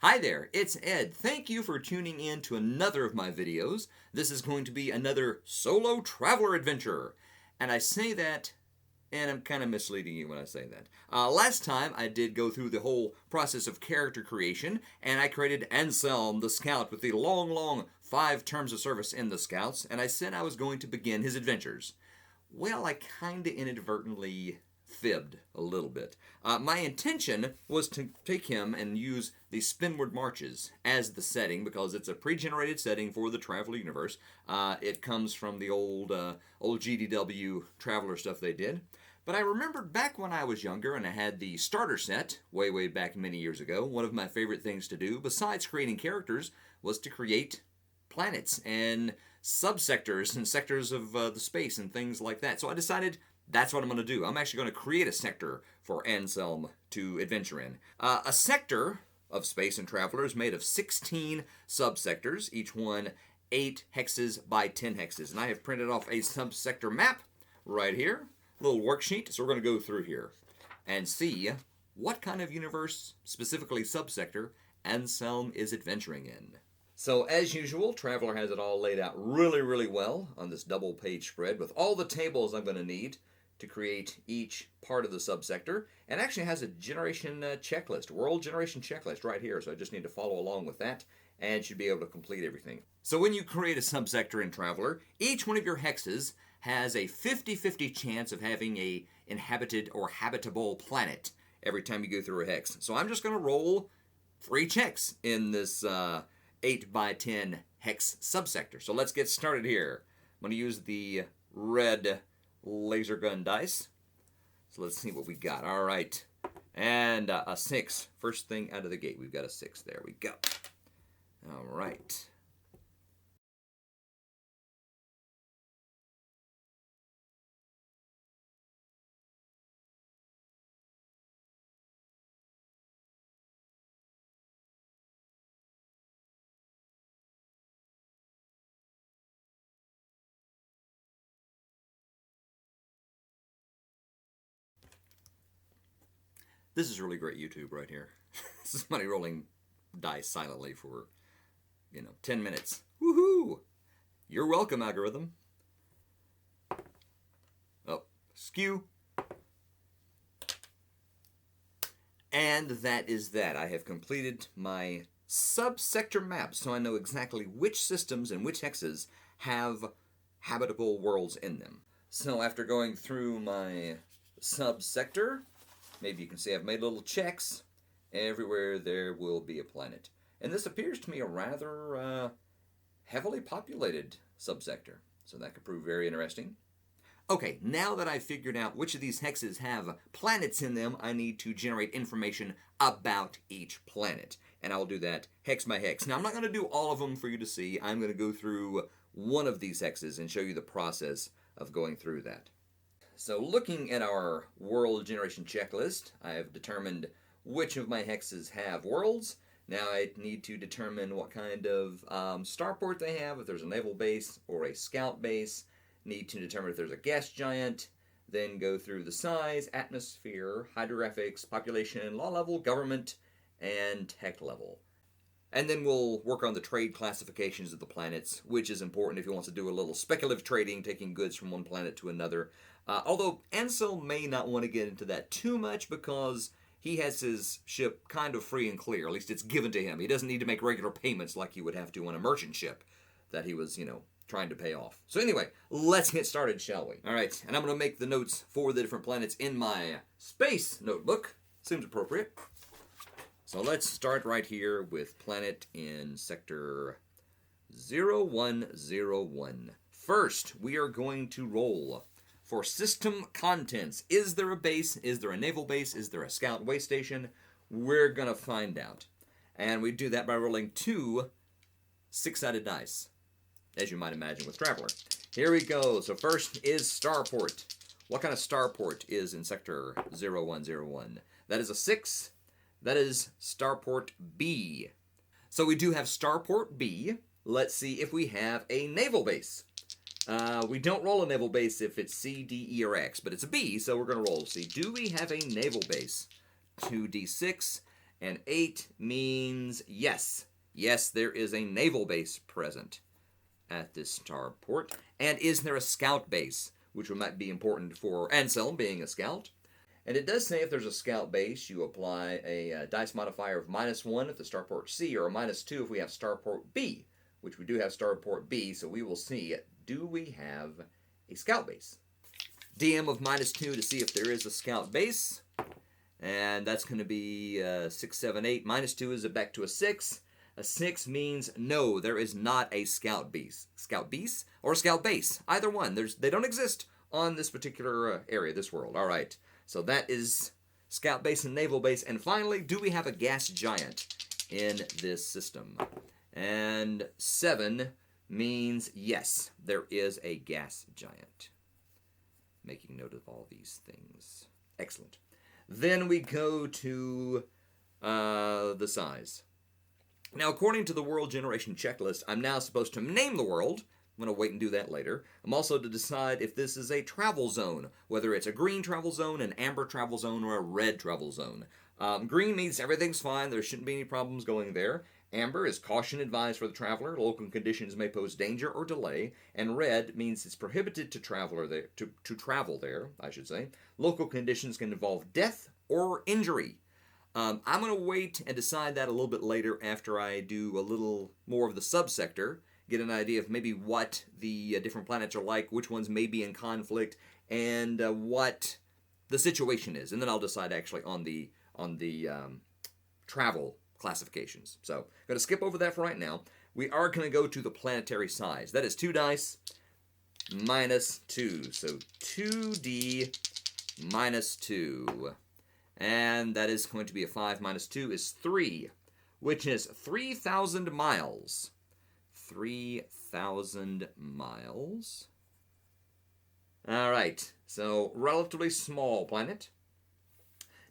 Hi there, it's Ed. Thank you for tuning in to another of my videos. This is going to be another solo traveler adventure. And I say that, and I'm kind of misleading you when I say that. Last time I did go through the whole process of character creation, and I created Anselm, the scout, with the long 5 terms of service in the Scouts, and I said I was going to begin his adventures. Well, I kinda inadvertently fibbed a little bit. My intention was to take him and use the Spinward Marches as the setting because it's a pre-generated setting for the Traveler universe. It comes from the old GDW Traveler stuff they did. But I remembered back when I was younger and I had the starter set, way back many years ago, one of my favorite things to do, besides creating characters, was to create planets and subsectors and sectors of the space and things like that. So I decided that's what I'm going to do. I'm actually going to create a sector for Anselm to adventure in. A sector of space and traveler is made of 16 subsectors, each one 8 hexes by 10 hexes. And I have printed off a subsector map right here, a little worksheet. So we're going to go through here and see what kind of universe, specifically subsector, Anselm is adventuring in. So as usual, Traveler has it all laid out really well on this double page spread with all the tables I'm going to need to create each part of the subsector, and actually has a generation checklist, world generation checklist right here, so I just need to follow along with that and should be able to complete everything. So when you create a subsector in Traveler, each one of your hexes has a 50-50 chance of having a inhabited or habitable planet every time you go through a hex. So I'm just going to roll 3 checks in this 8 by 10 hex subsector. So let's get started here. I'm going to use the red laser gun dice. So let's see what we got. All right. And a 6. First thing out of the gate, we've got a 6. There we go. All right. This is really great YouTube right here. This is somebody rolling dice silently for, 10 minutes. Woohoo! You're welcome, algorithm. Oh, skew. And that is that. I have completed my subsector map, so I know exactly which systems and which hexes have habitable worlds in them. So after going through my subsector, maybe you can see I've made little checks. Everywhere there will be a planet. And this appears to me a rather heavily populated subsector. So that could prove very interesting. Okay, now that I've figured out which of these hexes have planets in them, I need to generate information about each planet. And I'll do that hex by hex. Now, I'm not going to do all of them for you to see. I'm going to go through one of these hexes and show you the process of going through that. So looking at our world generation checklist, I have determined which of my hexes have worlds. Now I need to determine what kind of starport they have, if there's a naval base or a scout base. Need to determine if there's a gas giant. Then go through the size, atmosphere, hydrographics, population, law level, government, and tech level. And then we'll work on the trade classifications of the planets, which is important if you want to do a little speculative trading, taking goods from one planet to another. Although Anselm may not want to get into that too much because he has his ship kind of free and clear. At least it's given to him. He doesn't need to make regular payments like he would have to on a merchant ship that he was, trying to pay off. So anyway, let's get started, shall we? All right, and I'm going to make the notes for the different planets in my space notebook. Seems appropriate. So let's start right here with planet in sector 0101. First, we are going to roll for system contents. Is there a base? Is there a naval base? Is there a scout way station? We're going to find out. And we do that by rolling 2 6-sided dice, as you might imagine with Traveler. Here we go. So first is starport. What kind of starport is in sector 0101? That is a 6. That is starport B. So we do have starport B. Let's see if we have a naval base. We don't roll a naval base if it's C, D, E, or X, but it's a B, so we're going to roll. See, do we have a naval base? 2d6. And 8 means yes. Yes, there is a naval base present at this starport. And is there a scout base, which might be important for Anselm being a scout. And it does say if there's a scout base, you apply a dice modifier of -1 if the starport C, or a -2 if we have starport B, which we do have starport B, so we will see, do we have a scout base? DM of -2 to see if there is a scout base. And that's going to be 6, 7, 8. -2 is back to a 6. A 6 means no, there is not a scout base. Scout base or scout base. Either one. They don't exist on this particular area, this world. All right. So that is scout base and naval base. And finally, do we have a gas giant in this system? And 7 means yes, there is a gas giant. Making note of all these things. Excellent. Then we go to the size. Now, according to the world generation checklist, I'm now supposed to name the world. I'm going to wait and do that later. I'm also to decide if this is a travel zone, whether it's a green travel zone, an amber travel zone, or a red travel zone. Green means everything's fine. There shouldn't be any problems going there. Amber is caution advised for the traveler. Local conditions may pose danger or delay. And red means it's prohibited to travel there, I should say. Local conditions can involve death or injury. I'm going to wait and decide that a little bit later after I do a little more of the subsector, get an idea of maybe what the different planets are like, which ones may be in conflict, and what the situation is. And then I'll decide actually on the travel classifications. So I'm going to skip over that for right now. We are going to go to the planetary size. That is 2 dice -2. So 2D -2. And that is going to be a 5 -2 is 3, which is 3,000 miles. 3,000 miles. All right, so relatively small planet.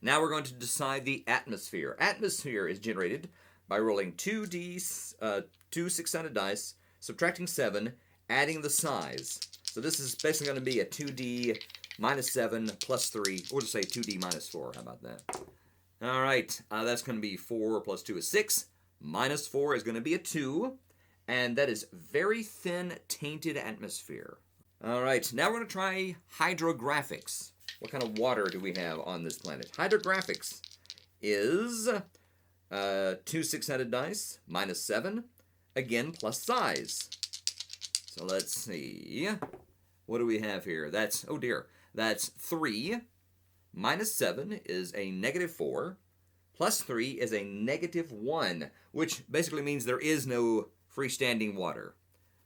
Now we're going to decide the atmosphere. Atmosphere is generated by rolling 2 6-sided dice, subtracting 7, adding the size. So this is basically going to be a 2D -7 plus 3. We'll just say 2D -4. How about that? All right, that's going to be 4 plus 2 is 6. -4 is going to be a 2. And that is very thin, tainted atmosphere. All right, now we're going to try hydrographics. What kind of water do we have on this planet? Hydrographics is 2 6-sided dice, -7. Again, plus size. So let's see. What do we have here? That's, oh dear, that's 3. -7 is a -4. Plus 3 is a -1, which basically means there is no freestanding water.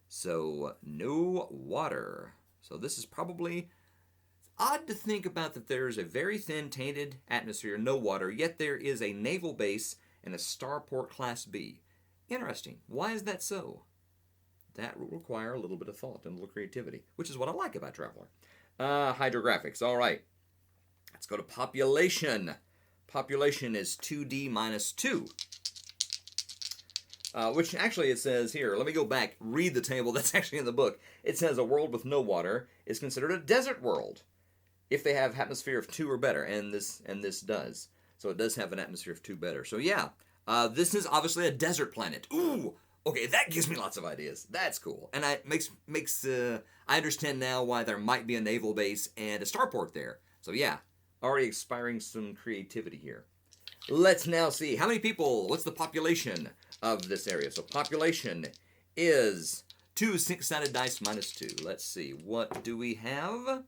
So, no water. So this is probably odd to think about, that there's a very thin, tainted atmosphere, no water, yet there is a naval base and a starport class B. Interesting. Why is that so? That will require a little bit of thought and a little creativity, which is what I like about Traveler. Hydrographics. All right. Let's go to population. Population is 2D -2. Which actually it says here, let me go back, read the table that's actually in the book. It says a world with no water is considered a desert world if they have atmosphere of 2 or better, and this does. So it does have an atmosphere of 2 better. So yeah, this is obviously a desert planet. Ooh, okay, that gives me lots of ideas. That's cool. And it makes I understand now why there might be a naval base and a starport there. So yeah, already expiring some creativity here. Let's now see, how many people, what's the population of this area? So population is 2 6-sided dice -2. Let's see, what do we have?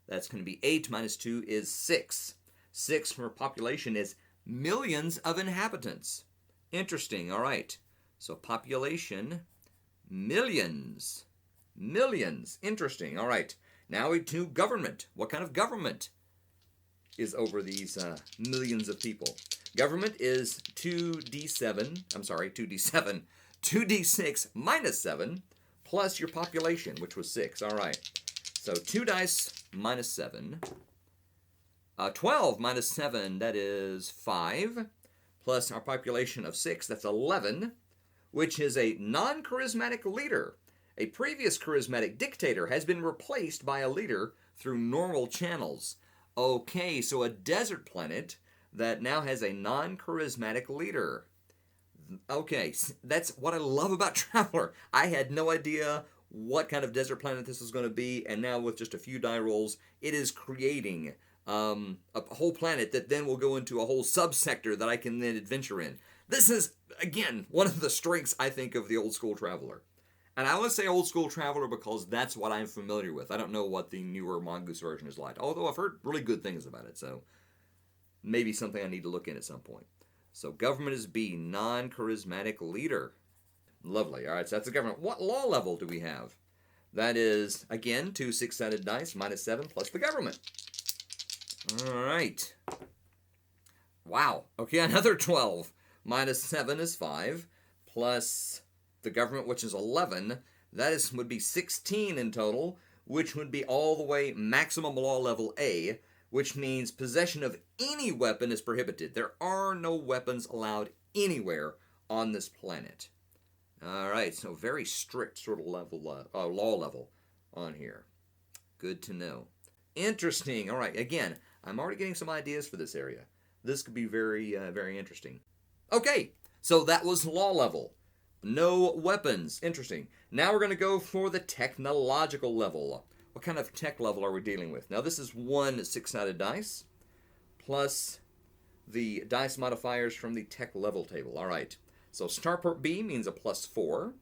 That's going to be 8 -2 is 6. 6 for population is millions of inhabitants. Interesting, all right. So population, millions. Millions, interesting, all right. Now we do government. What kind of government is over these millions of people? Government is 2D7, 2D6 -7, plus your population, which was 6. All right. So 2 dice -7. 12 -7, that is 5, plus our population of 6, that's 11, which is a non-charismatic leader. A previous charismatic dictator has been replaced by a leader through normal channels. Okay, so a desert planet, that now has a non-charismatic leader. Okay, that's what I love about Traveler. I had no idea what kind of desert planet this was going to be, and now with just a few die rolls, it is creating a whole planet that then will go into a whole subsector that I can then adventure in. This is, again, one of the strengths, I think, of the old school Traveler. And I would say old school Traveler because that's what I'm familiar with. I don't know what the newer Mongoose version is like, although I've heard really good things about it, so maybe something I need to look in at some point. So government is B, non-charismatic leader. Lovely. All right, so that's the government. What law level do we have? That is, again, 2 6-sided dice, -7, plus the government. All right. Wow. Okay, another 12. -7 is 5, plus the government, which is 11. That would be 16 in total, which would be all the way maximum law level A, which means possession of any weapon is prohibited. There are no weapons allowed anywhere on this planet. All right, so very strict sort of level, law level on here. Good to know. Interesting. All right, again, I'm already getting some ideas for this area. This could be very, very interesting. Okay, so that was law level. No weapons. Interesting. Now we're going to go for the technological level. What kind of tech level are we dealing with? Now this is 1 6-sided dice, plus the dice modifiers from the tech level table. All right. So starport B means a +4.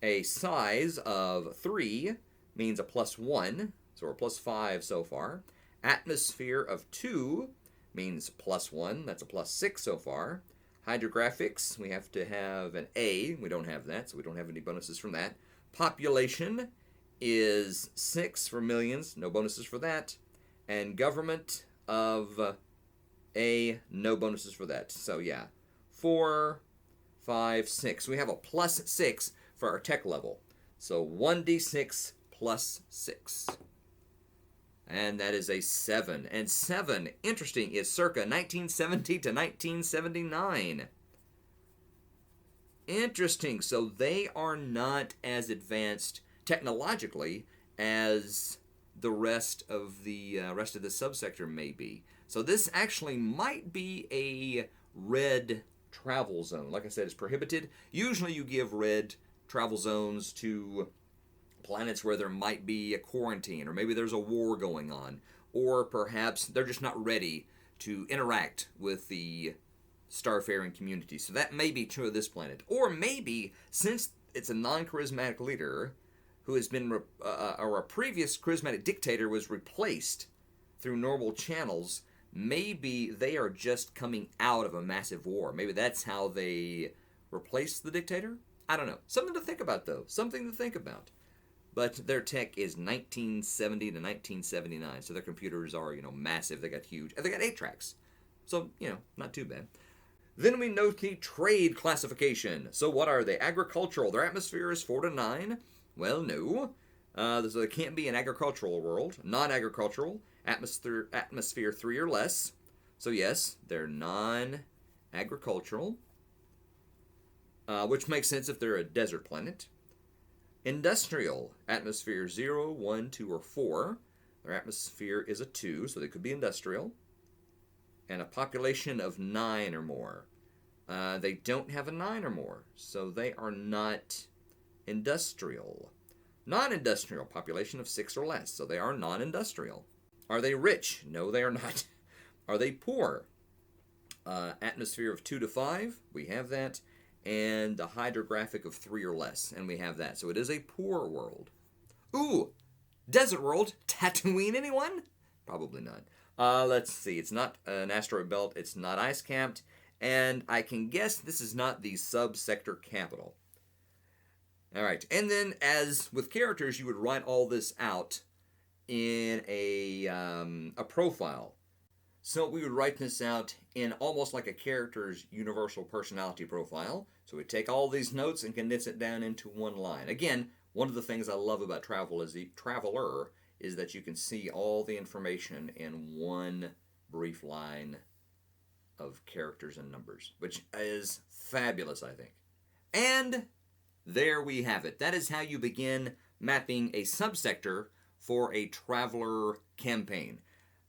A size of 3 means a +1. So we're +5 so far. Atmosphere of 2 means +1. That's a +6 so far. Hydrographics, we have to have an A. We don't have that, so we don't have any bonuses from that. Population is 6 for millions. No bonuses for that. And government of A, no bonuses for that. So yeah, 4, 5, 6. We have a +6 for our tech level. So 1d6 plus 6. And that is a 7. And 7, interesting, is circa 1970 to 1979. Interesting. So they are not as advanced technologically as the rest of the subsector may be. So this actually might be a red travel zone. Like I said, it's prohibited. Usually you give red travel zones to planets where there might be a quarantine, or maybe there's a war going on, or perhaps they're just not ready to interact with the starfaring community. So that may be true of this planet. Or maybe, since it's a non-charismatic leader who has been, or a previous charismatic dictator was replaced through normal channels, maybe they are just coming out of a massive war. Maybe that's how they replaced the dictator? I don't know. Something to think about, though. Something to think about. But their tech is 1970 to 1979, so their computers are, massive. They got huge. And they got 8 tracks. So, not too bad. Then we note the trade classification. So what are they? Agricultural. Their atmosphere is 4 to 9. Well, no. So there can't be an agricultural world. Non-agricultural. Atmosphere 3 or less. So yes, they're non-agricultural. Which makes sense if they're a desert planet. Industrial, atmosphere 0, 1, 2, or 4. Their atmosphere is a 2, so they could be industrial. And a population of 9 or more. They don't have a 9 or more, so they are not industrial. Non-industrial, population of 6 or less, so they are non-industrial. Are they rich? No, they are not. Are they poor? Atmosphere of 2 to 5, we have that. And a hydrographic of 3 or less, and we have that. So it is a poor world. Ooh, desert world. Tatooine, anyone? Probably not. Let's see. It's not an asteroid belt. It's not ice-capped. And I can guess this is not the subsector capital. All right. And then, as with characters, you would write all this out in a profile. So we would write this out in almost like a character's universal personality profile. So we take all these notes and condense it down into one line. Again, one of the things I love about Traveler is that you can see all the information in one brief line of characters and numbers, which is fabulous, I think. And there we have it. That is how you begin mapping a subsector for a Traveler campaign.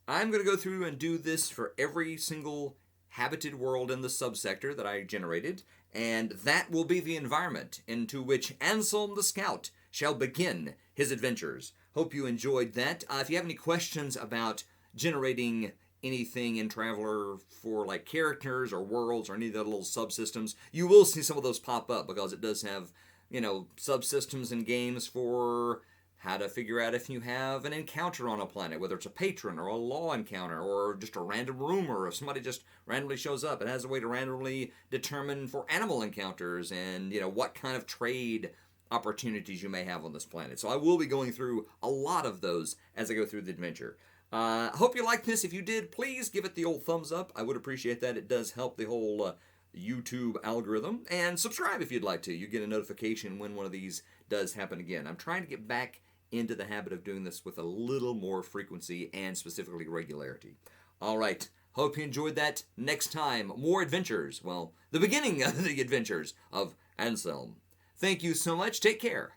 I'm going to go through and do this for every single habited world in the subsector that I generated, and that will be the environment into which Anselm the Scout shall begin his adventures. Hope you enjoyed that. If you have any questions about generating anything in Traveller for like characters or worlds or any of the little subsystems, you will see some of those pop up because it does have, subsystems and games for how to figure out if you have an encounter on a planet, whether it's a patron or a law encounter or just a random rumor, if somebody just randomly shows up. It has a way to randomly determine for animal encounters and, what kind of trade opportunities you may have on this planet. So I will be going through a lot of those as I go through the adventure. Hope you liked this. If you did, please give it the old thumbs up. I would appreciate that. It does help the whole YouTube algorithm. And subscribe if you'd like to. You get a notification when one of these does happen again. I'm trying to get back into the habit of doing this with a little more frequency and specifically regularity. All right. Hope you enjoyed that. Next time, more adventures. Well, the beginning of the adventures of Anselm. Thank you so much. Take care.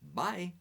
Bye.